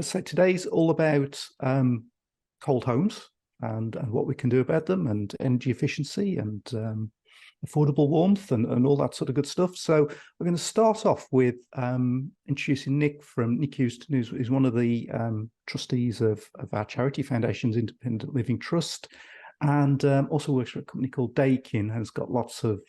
So today's all about cold homes and what we can do about them, and energy efficiency and affordable warmth and all that sort of good stuff. So we're going to start off with introducing Nick Huston, who's one of the trustees of our charity foundation's Independent Living Trust, and also works for a company called Daikin, and has got lots of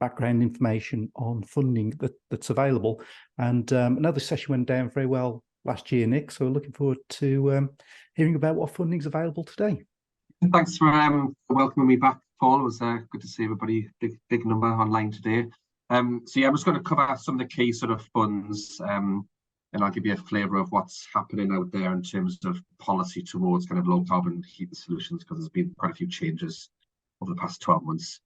background information on funding that's available. And another session went down very well last year, Nick, so we're looking forward to hearing about what funding's available today. Thanks for welcoming me back, Paul. It was good to see everybody, big number online today. So yeah, I'm just going to cover some of the key sort of funds, and I'll give you a flavour of what's happening out there in terms of policy towards kind of low carbon heating solutions, because there's been quite a few changes over the past 12 months.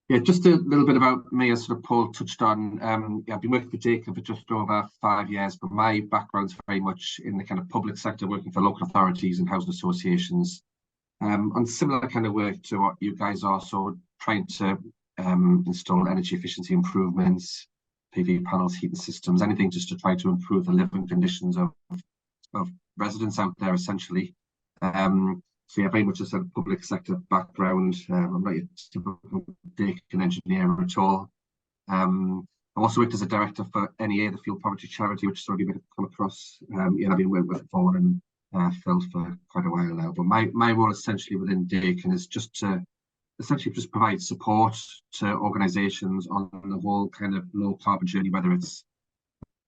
Yeah, just a little bit about me, as sort of Paul touched on. Yeah, I've been working for Daikin for just over 5 years, but my background's very much in the kind of public sector, working for local authorities and housing associations, on similar kind of work to what you guys are. So trying to install energy efficiency improvements, PV panels, heating systems, anything just to try to improve the living conditions of residents out there, essentially. So yeah, very much a sort of public sector background. I'm not a typical Daikin engineer at all. I've also worked as a director for NEA, the Fuel Poverty Charity, which has already been come across. Yeah, I've been working with Paul and Phil for quite a while now. But my role essentially within Daikin is just to essentially just provide support to organisations on the whole kind of low carbon journey, whether it's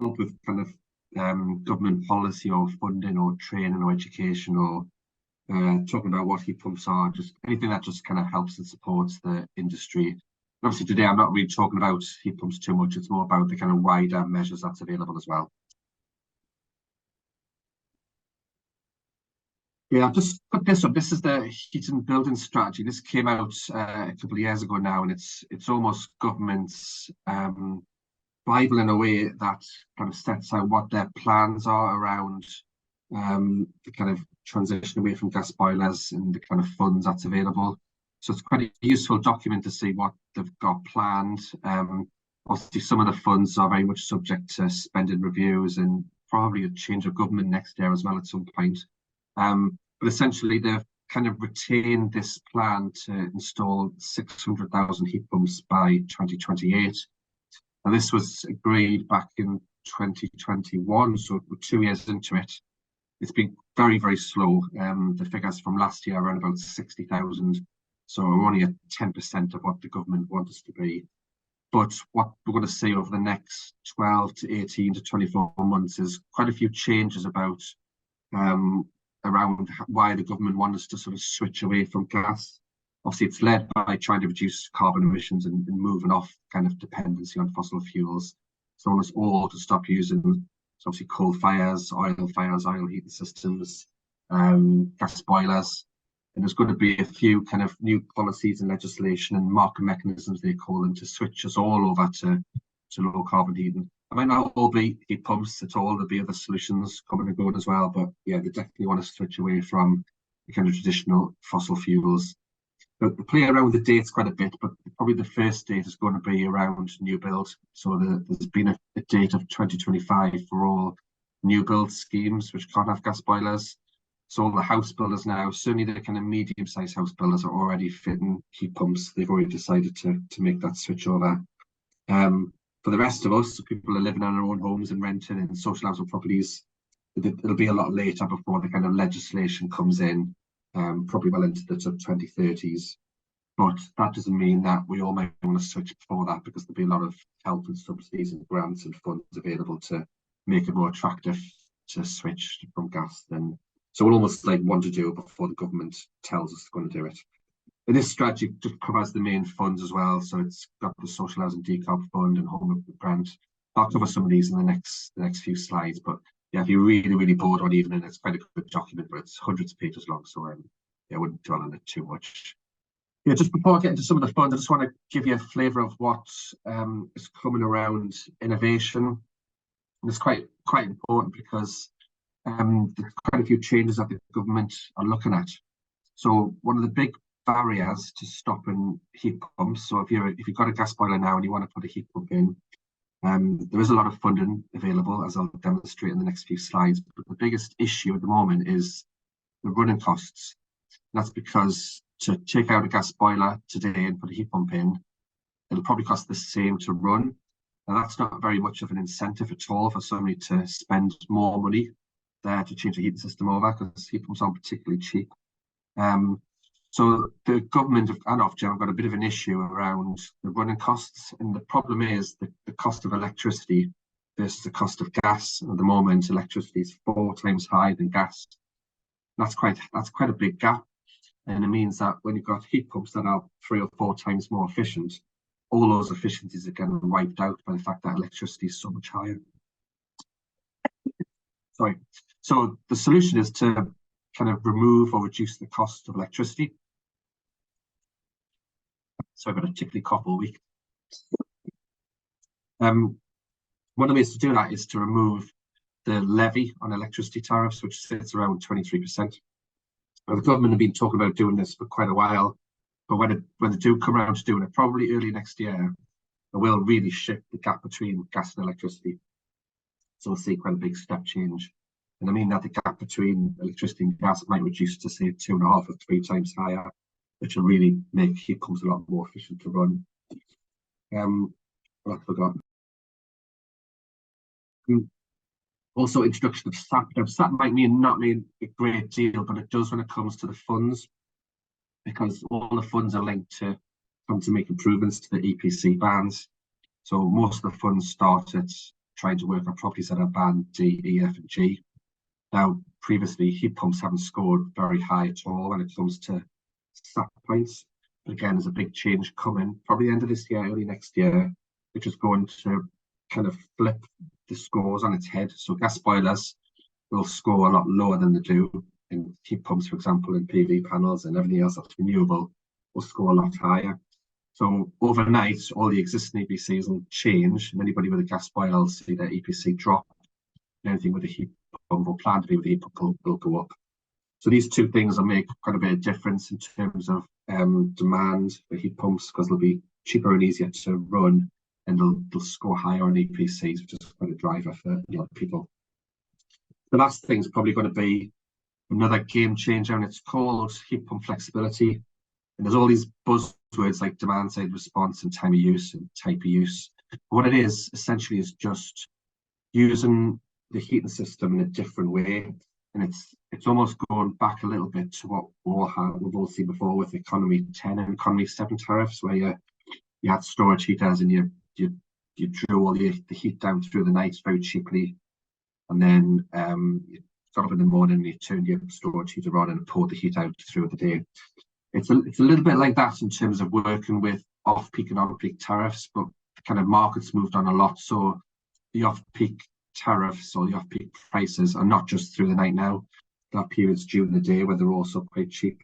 with kind of government policy or funding or training or education, or talking about what heat pumps are, just anything that just kind of helps and supports the industry. And obviously today I'm not really talking about heat pumps too much, it's more about the kind of wider measures that's available as well. Yeah, I've just put this up. This is the heat and building strategy. This came out a couple of years ago now, and it's almost government's Bible in a way that kind of sets out what their plans are around the kind of transition away from gas boilers and the kind of funds that's available. So it's quite a useful document to see what they've got planned. Obviously, some of the funds are very much subject to spending reviews and probably a change of government next year as well at some point. But essentially, they've kind of retained this plan to install 600,000 heat pumps by 2028. And this was agreed back in 2021, so we're 2 years into it. It's been very, very slow. The figures from last year are around about 60,000. So we're only at 10% of what the government wants us to be. But what we're going to see over the next 12 to 18 to 24 months is quite a few changes about around why the government wants us to sort of switch away from gas. Obviously, it's led by trying to reduce carbon emissions and moving off kind of dependency on fossil fuels. So I want us all to stop using obviously coal fires, oil heating systems, gas boilers. And there's going to be a few kind of new policies and legislation and market mechanisms, they call them, to switch us all over to low carbon heating. I might not all be heat pumps at all, there'll be other solutions coming and going as well, but yeah, they definitely want to switch away from the kind of traditional fossil fuels. They play around with the dates quite a bit, but probably the first date is going to be around new build. So there's been a date of 2025 for all new build schemes which can't have gas boilers. So all the house builders now, certainly the kind of medium-sized house builders, are already fitting heat pumps. They've already decided to make that switch over. For the rest of us, people are living in their own homes and renting in social housing properties, it'll be a lot later before the kind of legislation comes in. Probably well into the 2030s, but that doesn't mean that we all might want to switch before that, because there'll be a lot of help and subsidies and grants and funds available to make it more attractive to switch from gas. Then, so we'll almost like want to do it before the government tells us they're going to do it. And this strategy just covers the main funds as well. So it's got the Social Housing Decarb Fund and Home Grant. I'll cover some of these in the next few slides, but yeah, if you're really, really bored one evening, it's quite a good document, but it's hundreds of pages long, so yeah, I wouldn't dwell on it too much. Yeah, just before I get into some of the funds, I just want to give you a flavour of what is coming around innovation. And it's quite important because there's quite a few changes that the government are looking at. So one of the big barriers to stopping heat pumps, so if you've got a gas boiler now and you want to put a heat pump in, There is a lot of funding available, as I'll demonstrate in the next few slides, but the biggest issue at the moment is the running costs. And that's because to take out a gas boiler today and put a heat pump in, it'll probably cost the same to run. And that's not very much of an incentive at all for somebody to spend more money there to change the heating system over, because heat pumps aren't particularly cheap. So the government and Ofgem have got a bit of an issue around the running costs, and the problem is the cost of electricity versus the cost of gas. At the moment, electricity is 4 times higher than gas. That's quite a big gap, and it means that when you've got heat pumps that are 3 or 4 times more efficient, all those efficiencies are getting wiped out by the fact that electricity is so much higher. Sorry. So the solution is to kind of remove or reduce the cost of electricity. So I've got a tickly cough all week. One of the ways to do that is to remove the levy on electricity tariffs, which sits around 23%. Now, the government have been talking about doing this for quite a while, but when they do come around to doing it, probably early next year, it will really shift the gap between gas and electricity. So we'll see quite a big step change. And I mean that the gap between electricity and gas might reduce to, say, 2.5 or 3 times higher, which will really make heat pumps a lot more efficient to run. I forgot. Also, introduction of SAP. Now, SAP might not mean a great deal, but it does when it comes to the funds, because all the funds are linked to come to make improvements to the EPC bands. So most of the funds started trying to work on properties that are band D, E, F, and G. Now, previously, heat pumps haven't scored very high at all when it comes to SAP points. But again, there's a big change coming, probably the end of this year, early next year, which is going to kind of flip the scores on its head. So gas boilers will score a lot lower than they do in heat pumps, for example, and PV panels and everything else that's renewable will score a lot higher. So overnight, all the existing EPCs will change, and anybody with a gas boiler will see their EPC drop. And anything with a heat pump or plan to be with a heat pump will go up. So these two things will make quite a bit of difference in terms of demand for heat pumps, because they'll be cheaper and easier to run, and they'll score higher on EPCs, which is quite a driver for a lot of people. The last thing is probably going to be another game changer, and it's called heat pump flexibility. And there's all these buzzwords like demand side response and time of use and type of use. But what it is essentially is just using the heating system in a different way. And it's almost going back a little bit to what we've all seen before with Economy 10 and Economy 7 tariffs, where you had storage heaters and you drew all the heat down through the night very cheaply, and then you got up in the morning and you turned your storage heater on and poured the heat out through the day. It's a little bit like that in terms of working with off-peak and on-peak tariffs, but the kind of market's moved on a lot. So the off-peak tariffs or the off-peak prices are not just through the night now. There are periods during the day where they're also quite cheap.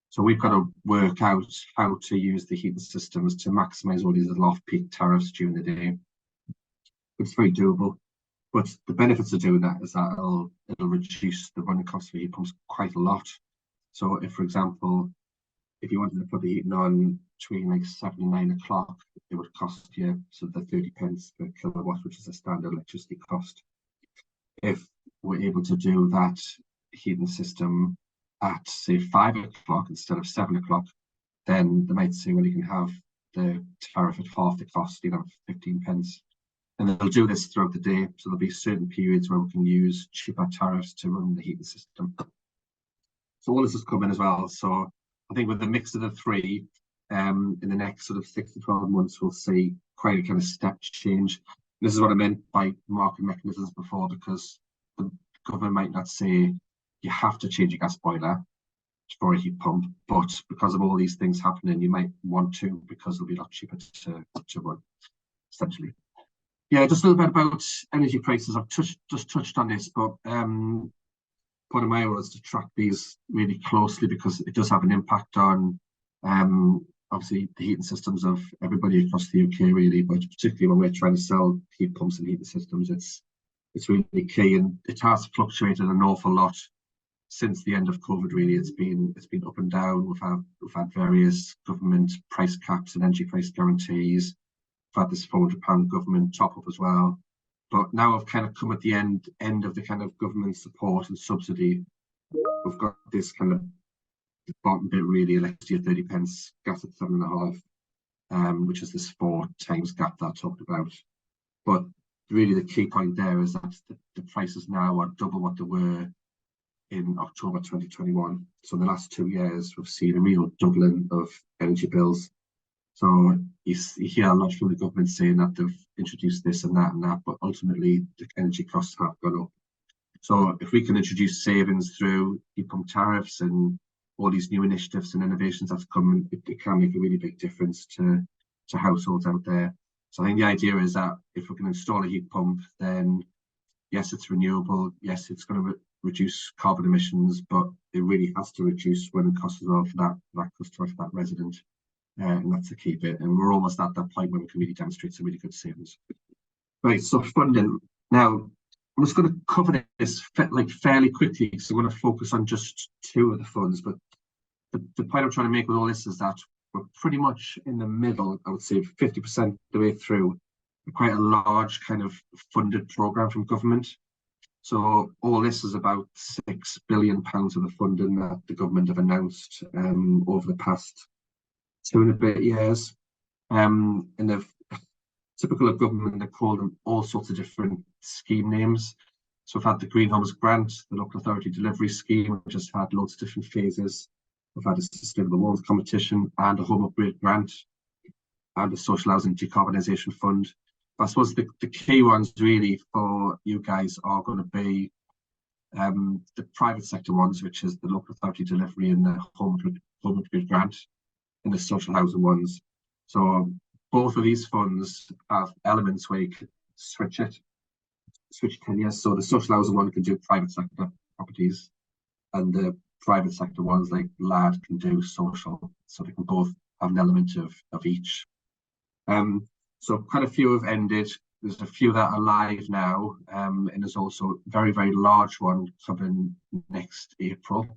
So we've got to work out how to use the heating systems to maximize all these little off-peak tariffs during the day. It's very doable. But the benefits of doing that is that it'll reduce the running costs for heat pumps quite a lot. So if, for example, if you wanted to put the heating on between like 7 and 9 o'clock, it would cost you sort of the 30 pence per kilowatt, which is a standard electricity cost. If we're able to do that heating system at, say, 5 o'clock instead of 7 o'clock, then they might say, well, you can have the tariff at half the cost, 15 pence. And they'll do this throughout the day. So there'll be certain periods where we can use cheaper tariffs to run the heating system. So all this is coming as well. So I think with the mix of the three, in the next sort of 6 to 12 months, we'll see quite a kind of step change. This is what I meant by market mechanisms before, because the government might not say you have to change your gas boiler for a heat pump, but because of all these things happening, you might want to, because it'll be a lot cheaper to run, essentially. Yeah, just a little bit about energy prices. I've just touched on this, but part of my role is to track these really closely, because it does have an impact on obviously the heating systems of everybody across the UK, really, but particularly when we're trying to sell heat pumps and heating systems, it's really key, and it has fluctuated an awful lot since the end of COVID. Really, it's been up and down. We've had various government price caps and energy price guarantees. had this £400 government top up as well. But now I've kind of come at the end of the kind of government support and subsidy. We've got this kind of the bottom bit really, electricity at 30 pence, gas at 7.5, which is this 4 times gap that I talked about. But really the key point there is that the prices now are double what they were in October 2021. So in the last 2 years, we've seen a real doubling of energy bills. So you hear a lot from the government saying that they've introduced this and that, but ultimately the energy costs have gone up. So if we can introduce savings through heat pump tariffs and all these new initiatives and innovations that's coming, it can make a really big difference to households out there. So I think the idea is that if we can install a heat pump, then yes, it's renewable. Yes, it's going to reduce carbon emissions, but it really has to reduce running costs as well for that customer, for that resident. And that's the key bit. And we're almost at that point where we can really demonstrate some really good savings. Right, so funding. Now, I'm just going to cover this fairly quickly because I'm going to focus on just 2 of the funds. But the point I'm trying to make with all this is that we're pretty much in the middle, I would say 50% the way through quite a large kind of funded programme from government. So all this is about £6 billion of the funding that the government have announced over the past 2 and a bit years. And they've typical of government, they call them all sorts of different scheme names. So we've had the Green Homes Grant, the Local Authority Delivery Scheme, which has had loads of different phases. We've had a Sustainable Loans Competition and a Home Upgrade Grant and a Social Housing Decarbonisation Fund. But I suppose the key ones really for you guys are going to be the private sector ones, which is the Local Authority Delivery and the Home Upgrade Grant, and the social housing ones. So both of these funds have elements where you can switch tenures. So the social housing one can do private sector properties, and the private sector ones like LAD can do social. So they can both have an element of each. So quite a few have ended. There's a few that are live now, and there's also a very, very large one coming next April.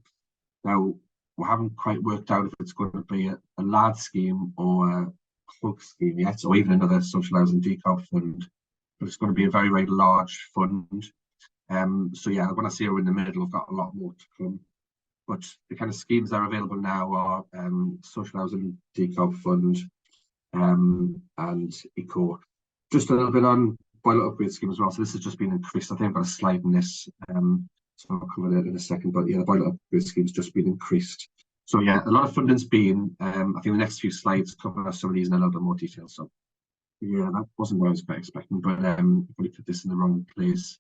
Now, we haven't quite worked out if it's going to be a LAD scheme or a HUG scheme yet, or even another social housing decarb fund, but it's going to be a very, very large fund. So yeah, when I say we're in the middle, I've got a lot more to come. But the kind of schemes that are available now are social housing decarb fund and eco. Just a little bit on boiler upgrade scheme as well. So this has just been increased. I think I've got a slide in this. So I'll cover that in a second, but yeah, the boiler upgrade scheme's just been increased. So yeah, a lot of funding's been, I think the next few slides cover some of these in a little bit more detail. So yeah, that wasn't what I was quite expecting, but probably put this in the wrong place.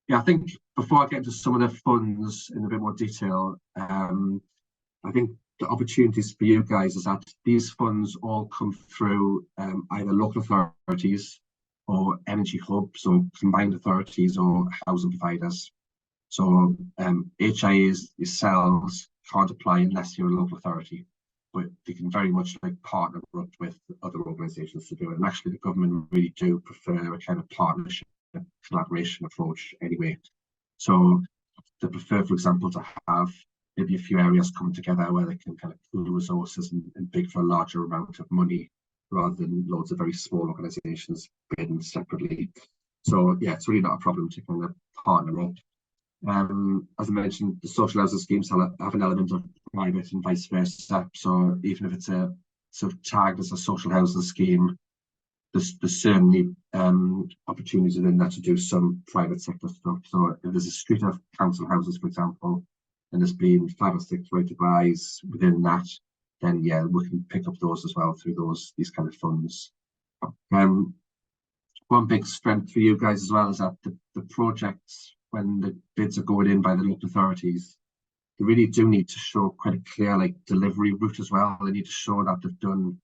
Yeah, I think before I get into some of the funds in a bit more detail, I think the opportunities for you guys is that these funds all come through either local authorities or energy hubs or combined authorities or housing providers. So HIAs yourselves can't apply unless you're a local authority, but they can very much partner up with other organisations to do it. And actually the government really do prefer a kind of partnership, collaboration approach anyway. So they prefer, for example, to have maybe a few areas come together where they can kind of pool resources and bid for a larger amount of money rather than loads of very small organisations bidding separately. So yeah, it's really not a problem to kind of partner up. As I mentioned, the social housing schemes have an element of private and vice versa. So even if it's a sort of tagged as a social housing scheme, there's certainly opportunities within that to do some private sector stuff. So if there's a street of council houses, for example, and there's been 5 or 6 right to buys within that, then yeah, we can pick up those as well through these kind of funds. One big strength for you guys as well is that the projects, when the bids are going in by the local authorities, they really do need to show quite a clear delivery route as well. They need to show that they've done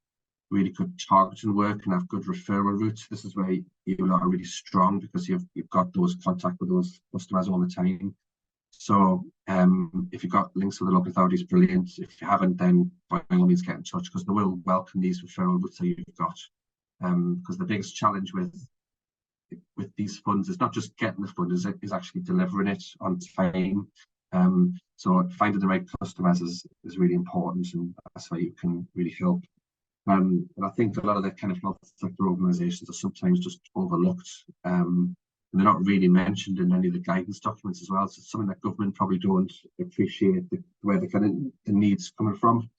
really good targeting work and have good referral routes. This is where you lot are really strong because you've got those contact with those customers all the time. So if you've got links with the local authorities, brilliant. If you haven't, then by all means get in touch because they will welcome these referral routes that you've got. Because the biggest challenge with these funds is not just getting the fund, is actually delivering it on time. So finding the right customers is really important, and that's where you can really help. And I think a lot of the kind of health sector organisations are sometimes just overlooked. And they're not really mentioned in any of the guidance documents as well. So it's something that government probably don't appreciate where the kind of the needs coming from.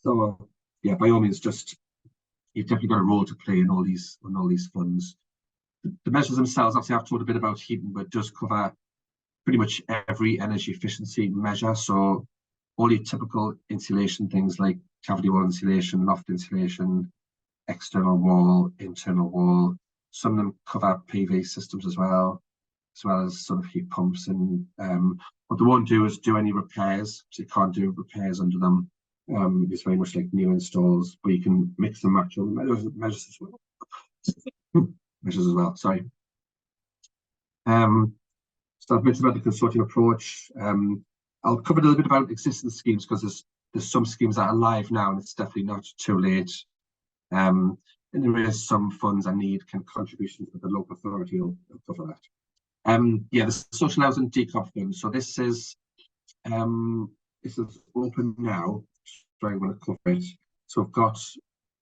So yeah, by all means, just you've definitely got a role to play in all these funds. The measures themselves, obviously, I've talked a bit about heating, but it does cover pretty much every energy efficiency measure. So all your typical insulation things like cavity wall insulation, loft insulation, external wall, internal wall. Some of them cover PV systems as well as sort of heat pumps. And what they won't do is do any repairs. So you can't do repairs under them. It's very much like new installs, but you can mix and match all the measures as well. Measures as well. Sorry. So I've mentioned about the consortium approach. I'll cover a little bit about existing schemes because there's some schemes that are live now, and it's definitely not too late. And there is some funds that need kind of contributions, but the local authority will cover that. Yeah, the social housing decomp fund. So this is open now. So I'm going to cover it. So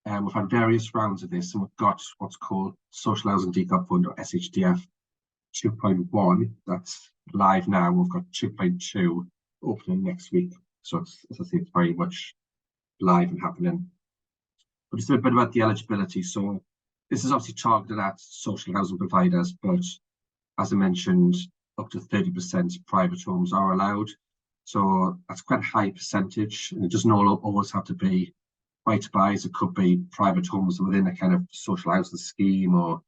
we've had various rounds of this, and we've got what's called social housing decomp fund, or SHDF 2.1. That's live now. We've got 2.2 opening next week. So it's, as I say, it's very much live and happening. But just a bit about the eligibility. So this is obviously targeted at social housing providers, but as I mentioned, up to 30% private homes are allowed. So that's quite a high percentage, and it doesn't always have to be right to buys. It could be private homes within a kind of social housing scheme, or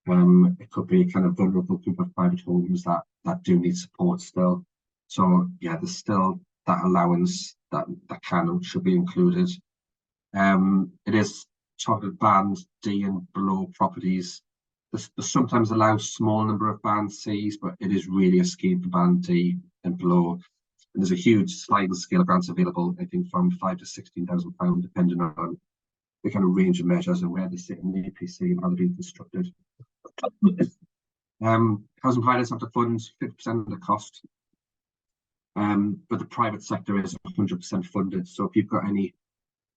it could be a kind of vulnerable group of private homes that do need support still. So yeah, there's still that allowance that can and should be included. It is targeted band D and below properties. There's sometimes allow small number of band Cs, but it is really a scheme for band D and below. And there's a huge sliding scale of grants available, I think from £5,000 to £16,000, depending on the kind of range of measures and where they sit in the EPC and how they're being constructed. Housing providers have to fund 50% of the cost, but the private sector is 100% funded. So if you've got any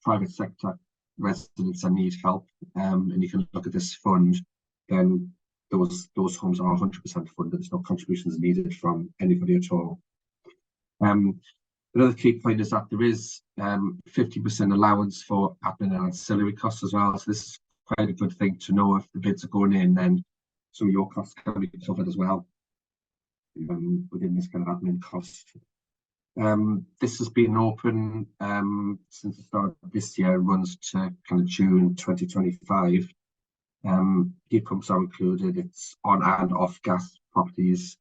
private sector residents that need help, and you can look at this fund, then those homes are 100% funded. There's no contributions needed from anybody at all. Another key point is that there is 50% allowance for admin and ancillary costs as well. So this is quite a good thing to know. If the bids are going in, then some of your costs can be covered as well within this kind of admin cost. This has been open since the start of this year, runs to kind of June 2025. Heat pumps are included. It's on and off gas properties.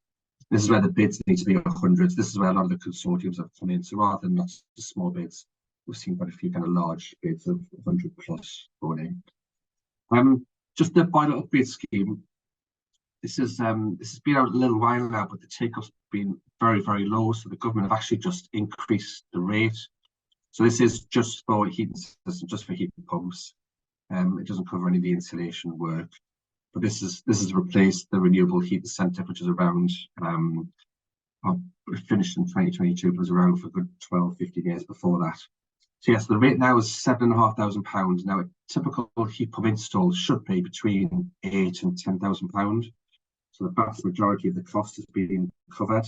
This is where the bids need to be 100. This is where a lot of the consortiums have come in. So rather than not just small bids, we've seen quite a few kind of large bids of 100 plus going in. Just the boiler upgrade scheme. This has been out a little while now, but the take-up's been very, very low. So the government have actually just increased the rate. So this is just for heating systems, just for heat pumps. It doesn't cover any of the insulation work. But this is replaced the renewable heat incentive, which is around it finished in 2022, but was around for a good 12, 15 years before that. So yes, the rate now is £7,500. Now, a typical heat pump install should be between £8,000 and £10,000. So the vast majority of the cost is being covered.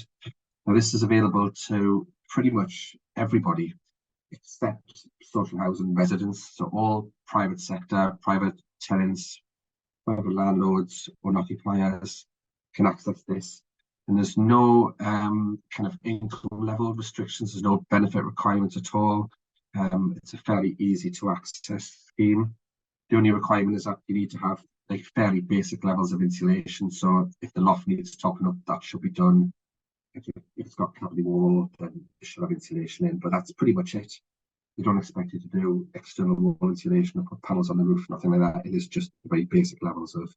Now, this is available to pretty much everybody except social housing residents. So all private sector, private tenants, private landlords, or occupiers can access this. And there's no kind of income level restrictions. There's no benefit requirements at all. It's a fairly easy to access scheme. The only requirement is that you need to have like fairly basic levels of insulation. So if the loft needs topping up, that should be done. If it's got cavity wall, then it should have insulation in. But that's pretty much it. They don't expect you to do external wall insulation or put panels on the roof, nothing like that. It is just very basic levels of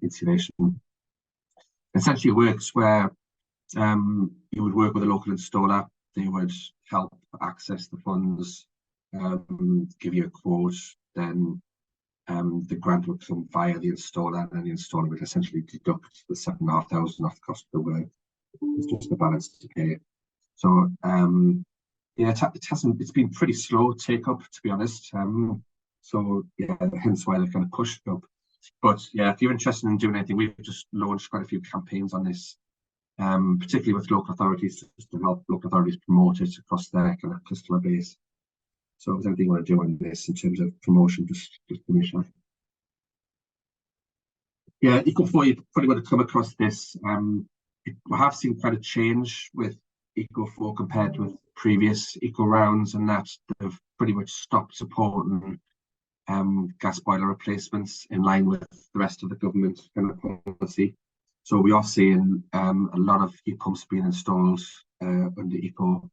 insulation. Essentially, it works where you would work with a local installer. They would help access the funds, give you a quote, then the grant would come via the installer, and the installer would essentially deduct the £7,500 off the cost of the work. It's just the balance to pay. So Yeah, it hasn't. It's been pretty slow take up, to be honest. So yeah, hence why they've kind of pushed it up. But yeah, if you're interested in doing anything, we've just launched quite a few campaigns on this, particularly with local authorities, just to help local authorities promote it across their kind of customer base. So if there's anything you want to do on this in terms of promotion, just give me a shout. Yeah, Eco4, you probably would have come across this. We have seen quite a change with Eco4 compared with previous eco rounds, and that they've pretty much stopped supporting gas boiler replacements in line with the rest of the government kind of policy. So we are seeing a lot of heat pumps being installed under eco.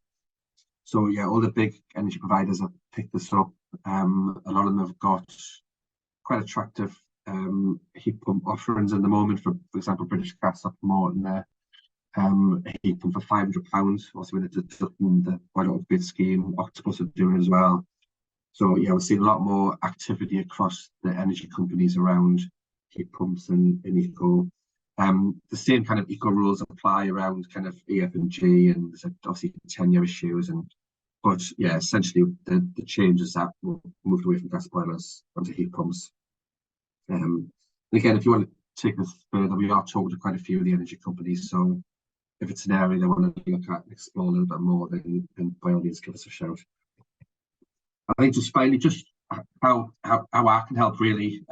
So yeah, all the big energy providers have picked this up. A lot of them have got quite attractive heat pump offerings at the moment. For example, British Gas are promoting a heat pump for £500. Also, with the boiler upgrade scheme, Octopus are doing it as well. So yeah, we're seeing a lot more activity across the energy companies around heat pumps and eco. The same kind of eco rules apply around kind of EF&G, and there's obviously tenure issues. But yeah, essentially the changes that moved away from gas boilers onto heat pumps. And again, if you want to take this further, we are talking to quite a few of the energy companies. So if it's an area they want to look at and explore a little bit more, then by all means give us a shout. I think just finally, just how I can help really.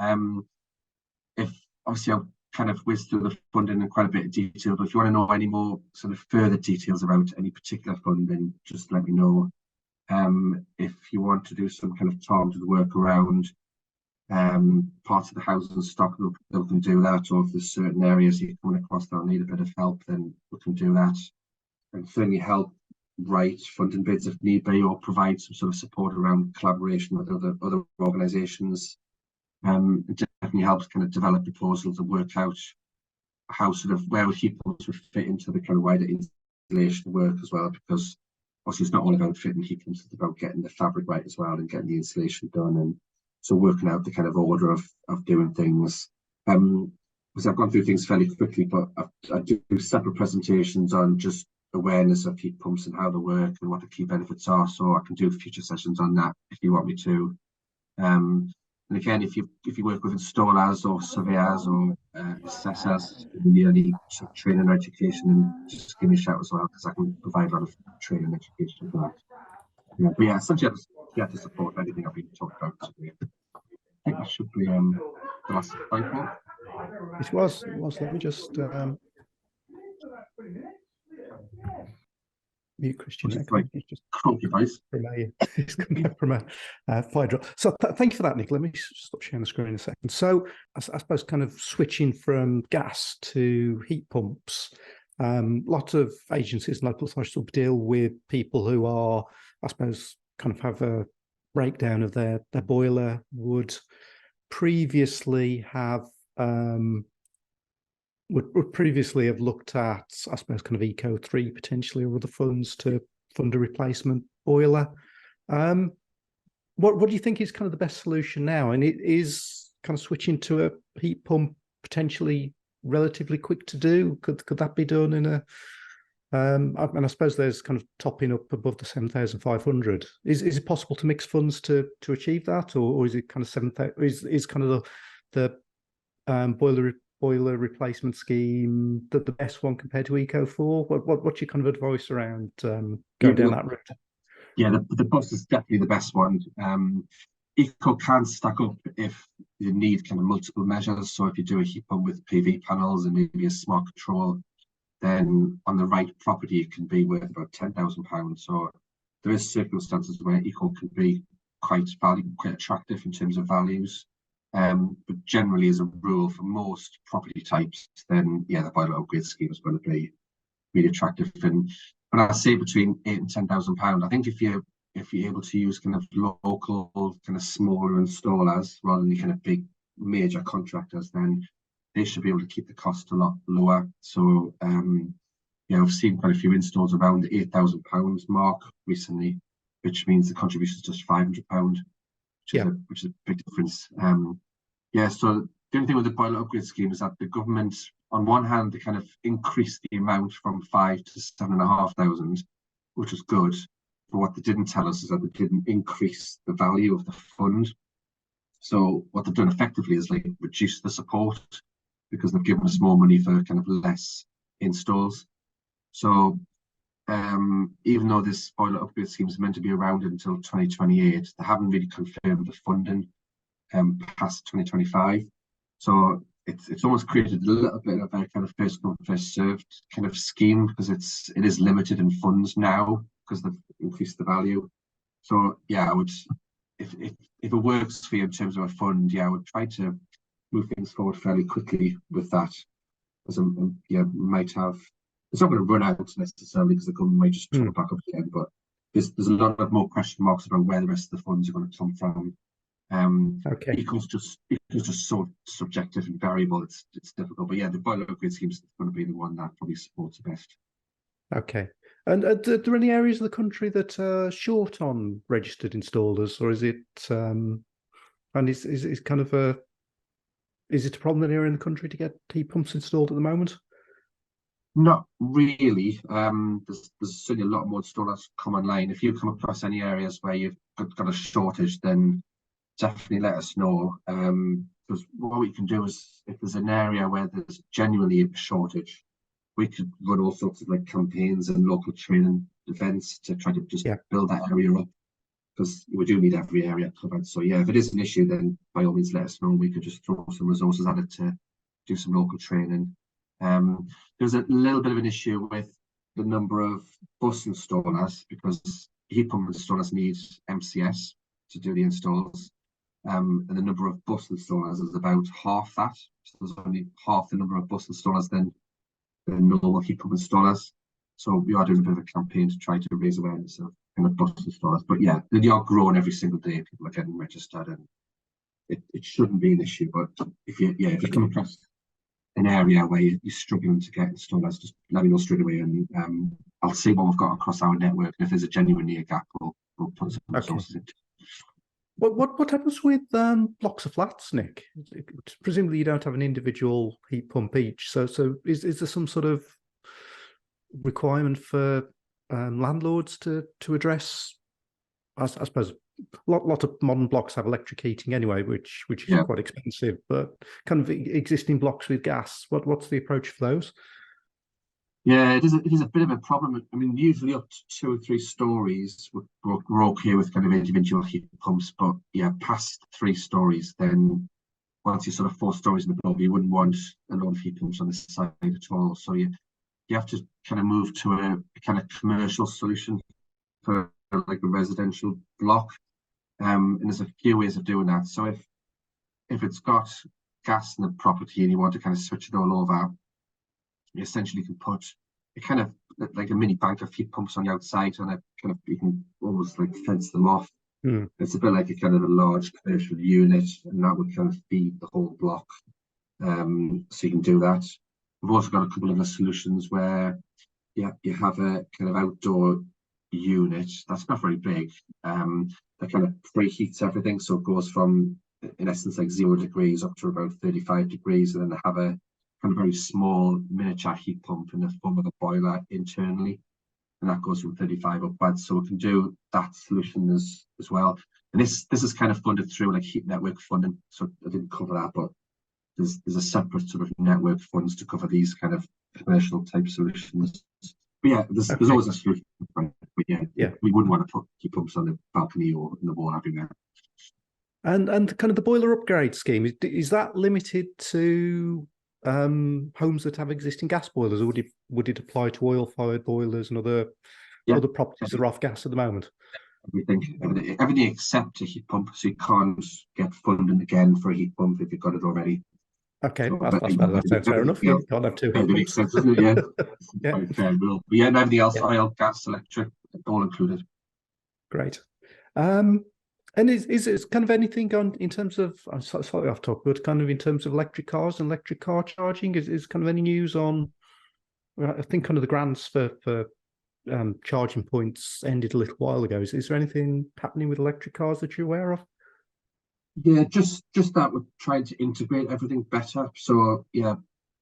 If obviously I've kind of whizzed through the funding in quite a bit of detail, but if you want to know any more sort of further details about any particular fund, then just let me know. If you want to do some kind of targeted work around parts of the housing stock, we can do that. Or if there's certain areas you're coming across that need a bit of help, then we can do that. And certainly help write funding bids if need be, or provide some sort of support around collaboration with other organisations. It definitely helps kind of develop proposals and work out how sort of where heat pumps would fit into the kind of wider installation work as well, because obviously it's not all about fitting heat pumps, it's about getting the fabric right as well and getting the installation done, and so working out the kind of order of doing things. Because I've gone through things fairly quickly, but I do separate presentations on just awareness of heat pumps and how they work and what the key benefits are, so I can do future sessions on that if you want me to. And again, if you work with installers or surveyors or assessors, you need any sort of training or education, and just give me a shout as well, because I can provide a lot of training and education for that. Yeah, but yeah, essentially to support anything I've been talking about today. I think that should be the last slide, Paul. It was. Let me just mute Christian. Just croak your voice. He's come back from a fire drill. So thank you for that, Nick. Let me stop sharing the screen in a second. So I suppose kind of switching from gas to heat pumps. Lots of agencies and local authorities will deal with people who are, I suppose, kind of have a breakdown of their boiler, would previously have looked at, I suppose, kind of Eco3 potentially, or other funds to fund a replacement boiler. What do you think is kind of the best solution now? And it is kind of switching to a heat pump potentially relatively quick to do. Could that be done in a? And I suppose there's kind of topping up above the 7,500. Is it possible to mix funds to achieve that, or is it kind of 7,000? Is kind of the boiler replacement scheme the best one compared to Eco4? What's your kind of advice around going down that route? Yeah, the bus is definitely the best one. Eco can stack up if you need kind of multiple measures. So if you do a heat pump with PV panels and maybe a smart control, then on the right property it can be worth about £10,000. So there is circumstances where Eco can be quite attractive in terms of values. But generally, as a rule, for most property types, then yeah, the boiler upgrade scheme is going to be really attractive. And when I say between £8,000 and £10,000, I think if you're able to use kind of local, kind of smaller installers rather than the kind of big major contractors, then they should be able to keep the cost a lot lower. So yeah, I've seen quite a few installs around the £8,000 mark recently, which means the contribution is just £500. Which is a big difference. Yeah, so the only thing with the boiler upgrade scheme is that the government, on one hand, they kind of increased the amount from 5,000 to 7,500, which is good. but what they didn't tell us is that they didn't increase the value of the fund. So what they've done effectively is like reduce the support because they've given us more money for kind of less installs. So even though this boiler upgrade scheme is meant to be around until 2028, they haven't really confirmed the funding past 2025. So it's almost created a little bit of a kind of first come first served kind of scheme because it is limited in funds now because they've increased the value. So yeah, I would if it works for you in terms of a fund, yeah, I would try to move things forward fairly quickly with that because yeah, might have. It's not going to run out necessarily because the government might just turn back up again, but there's a lot of more question marks about where the rest of the funds are going to come from. Okay. Eco's just so subjective and variable. It's difficult, but yeah, the boiler upgrade scheme is going to be the one that probably supports the best. Okay. And are there any areas of the country that are short on registered installers, or is it? And is kind of a is it a problem here in the country to get heat pumps installed at the moment? Not really. There's certainly a lot more installers come online. If you come across any areas where you've got a shortage, then definitely let us know. Because what we can do is, if there's an area where there's genuinely a shortage, we could run all sorts of like campaigns and local training events to try to just build that area up. Because we do need every area covered. So yeah, if it is an issue, then by all means let us know. We could just throw some resources at it to do some local training. There's a little bit of an issue with the number of bus installers because heat pump installers need MCS to do the installs, and the number of bus installers is about half that. So there's only half the number of bus installers than normal heat pump installers. So we are doing a bit of a campaign to try to raise awareness of kind of bus installers. But yeah, they are growing every single day. People are getting registered, and it shouldn't be an issue. But if you come across an area where you're struggling to get installers, just let me know straight away, and I'll see what we've got across our network. And if there's a genuine need gap, we'll put some resources into. What happens with blocks of flats, Nick? Presumably you don't have an individual heat pump each. So is there some sort of requirement for landlords to address? I suppose lot of modern blocks have electric heating anyway, which is quite expensive. But kind of existing blocks with gas, what's the approach for those? Yeah, it is a bit of a problem. I mean, usually up to 2 or 3 stories, we're okay with kind of individual heat pumps. But yeah, past 3 stories, then once you're sort of 4 stories in the block, you wouldn't want a lot of heat pumps on the side at all. So you have to kind of move to a kind of commercial solution for like a residential block. And there's a few ways of doing that. So if it's got gas in the property and you want to kind of switch it all over, you essentially can put a kind of like a mini bank of heat pumps on the outside, and you can almost like fence them off. It's a bit like a kind of a large commercial unit, and that would kind of feed the whole block. So you can do that. We've also got a couple of other solutions where you have a kind of outdoor unit that's not very big, that kind of preheats everything, so it goes from, in essence, like 0 degrees up to about 35 degrees, and then they have a kind of very small miniature heat pump in the form of a boiler internally, and that goes from 35 upwards. So we can do that solution as well. And this is kind of funded through like heat network funding, so I didn't cover that, but there's a separate sort of network funds to cover these kind of commercial type solutions. But yeah, there's always a solution. But yeah, we wouldn't want to put heat pumps on the balcony or in the wall everywhere. And kind of the boiler upgrade scheme, is that limited to homes that have existing gas boilers, or would it apply to oil-fired boilers and other properties that are off gas at the moment? Everything except a heat pump, so you can't get funding again for a heat pump if you've got it already. Okay, So, that sounds fair enough. You can't have 2 heat pumps. Makes sense, doesn't it? Yeah. Quite fair rule. But yeah, and everything else, oil, gas, electric, all included. Great. And is it kind of anything on in terms of, I'm slightly off topic, but kind of in terms of electric cars and electric car charging, is kind of any news on? I think kind of the grants for charging points ended a little while ago. Is there anything happening with electric cars that you're aware of? Yeah, just that we're trying to integrate everything better. So yeah,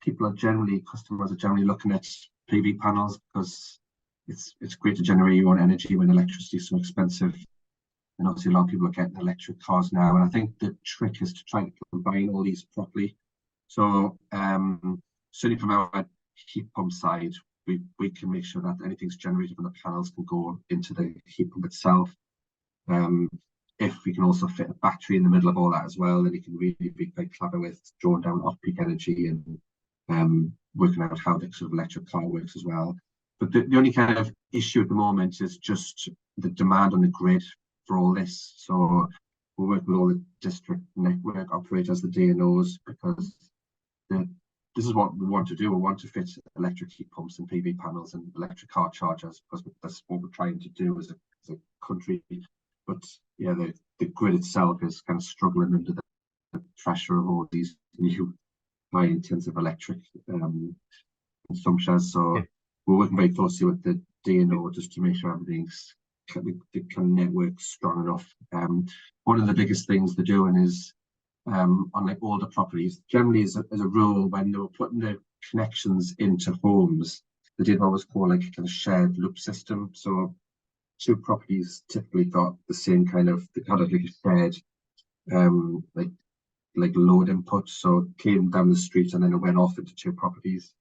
customers are generally looking at PV panels because it's great to generate your own energy when electricity is so expensive. And obviously a lot of people are getting electric cars now. And I think the trick is to try to combine all these properly. So certainly from our heat pump side, we can make sure that anything's generated from the panels can go into the heat pump itself. If we can also fit a battery in the middle of all that as well, then you can really be quite clever with drawing down off-peak energy and working out how the sort of electric car works as well. But the only kind of issue at the moment is just the demand on the grid for all this. So we work with all the district network operators, the DNOs, because this is what we want to do. We want to fit electric heat pumps and PV panels and electric car chargers, because that's what we're trying to do as a country. But yeah, the grid itself is kind of struggling under the pressure of all these new high intensive electric consumptions. So we're working very closely with the DNO just to make sure everything's the network strong enough. One of the biggest things they're doing is on like older properties, generally as a rule, when they were putting the connections into homes, they did what was called like a kind of shared loop system. So two properties typically got the same kind of, they had like a shared like load input. So it came down the street and then it went off into two properties.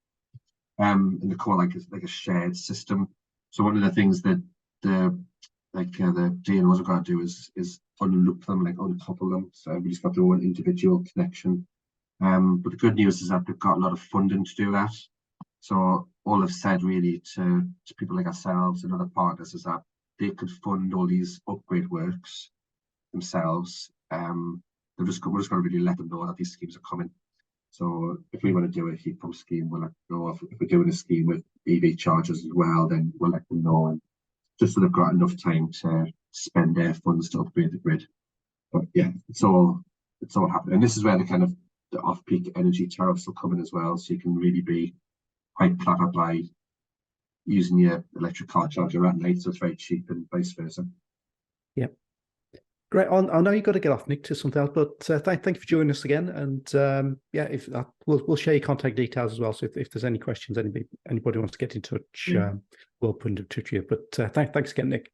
And they call it like a shared system. So one of the things that the DNOs are going to do is unloop them, like uncouple them. So everybody's got their own individual connection. But the good news is that they've got a lot of funding to do that. So all I've said really to people like ourselves and other partners is that they could fund all these upgrade works themselves. We're just going to really let them know that these schemes are coming. So if we want to do a heat pump scheme, we'll let them know. If we're doing a scheme with EV chargers as well, then we'll let them know. And just so they've got enough time to spend their funds to upgrade the grid. But yeah, it's all happening. And this is where the off-peak energy tariffs will come in as well. So you can really be quite clever by using your electric car charger at night, so it's very cheap, and vice versa. Yeah. Great. I know you've got to get off, Nick, to something else, but thank you for joining us again. And if we'll share your contact details as well. So if there's any questions, anybody wants to get in touch, we'll put in touch with you. But thanks again, Nick.